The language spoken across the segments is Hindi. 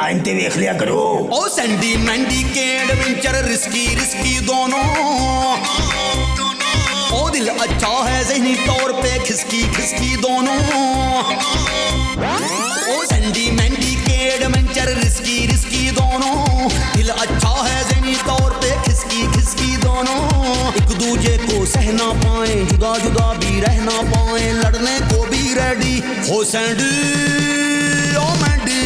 टाइम ते देख लिया करो। ओ सैंडी मैंडी के एडवेंचर रिस्की रिस्की दोनों। ओ दिल अच्छा है ज़हनी तौर पे खिसकी खिसकी दोनों। ओ सैंडी मैंडी के एडवेंचर रिस्की रिस्की दोनों। दिल अच्छा है ज़हनी तौर पे खिसकी खिसकी दोनों। एक दूजे को सहना पाए, जुदा जुदा भी रहना पाए, लड़ने को भी रेडी हो सैंडी ओ मैंडी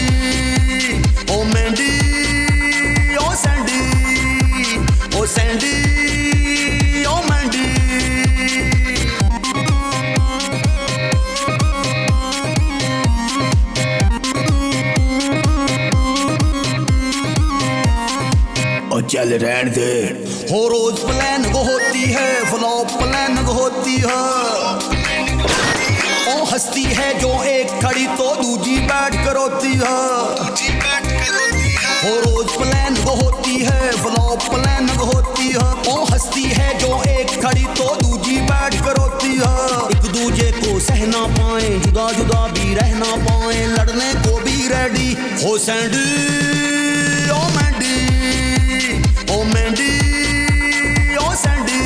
ओ मैंडी ओ सैंडी ओ सैंडी ओ मैंडी। और चल रहन दे। हो रोज प्लान होती है, फ्लॉप प्लान होती है। ओ हस्ती है जो एक खड़ी तो दूजी बैठ कर रोती है। हो रोज प्लान होती है, फ्लॉप प्लान होती है। ओ हस्ती है जो एक खड़ी तो दूजी बैठ कर रोती है। एक दूजे को सहना पाए, जुदा जुदा भी रहना पाए, लड़ने को भी रेडी हो सैंडी ओ मैंडी ओ मैंडी ओ सैंडी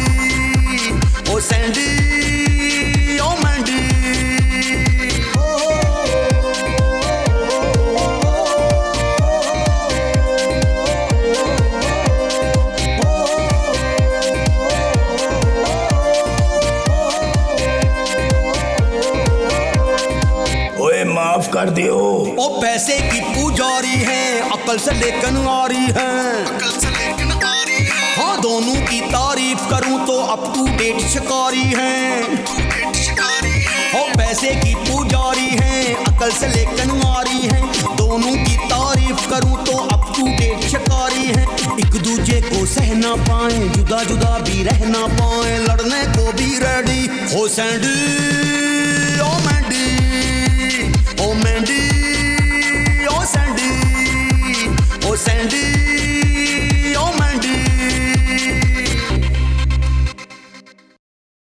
ओ सैंडी ओ मैंडी। ओए माफ कर दियो। ओ पैसे की पुजारी है, अकल से लेकिन आ रही है। हाँ दोनों की तारीफ करूं तो अप टू डेट शिकारी है। ओ पैसे की पुजारी है, अकल से लेकिन आ रही है। दोनों की तारीफ करूं तो अप टू डेट शिकारी है। एक दूजे को सहना पाए, जुदा जुदा भी रहना पाए, लड़ने को भी रेडी हो सैंडी ओ मैंडी ओ मैंडी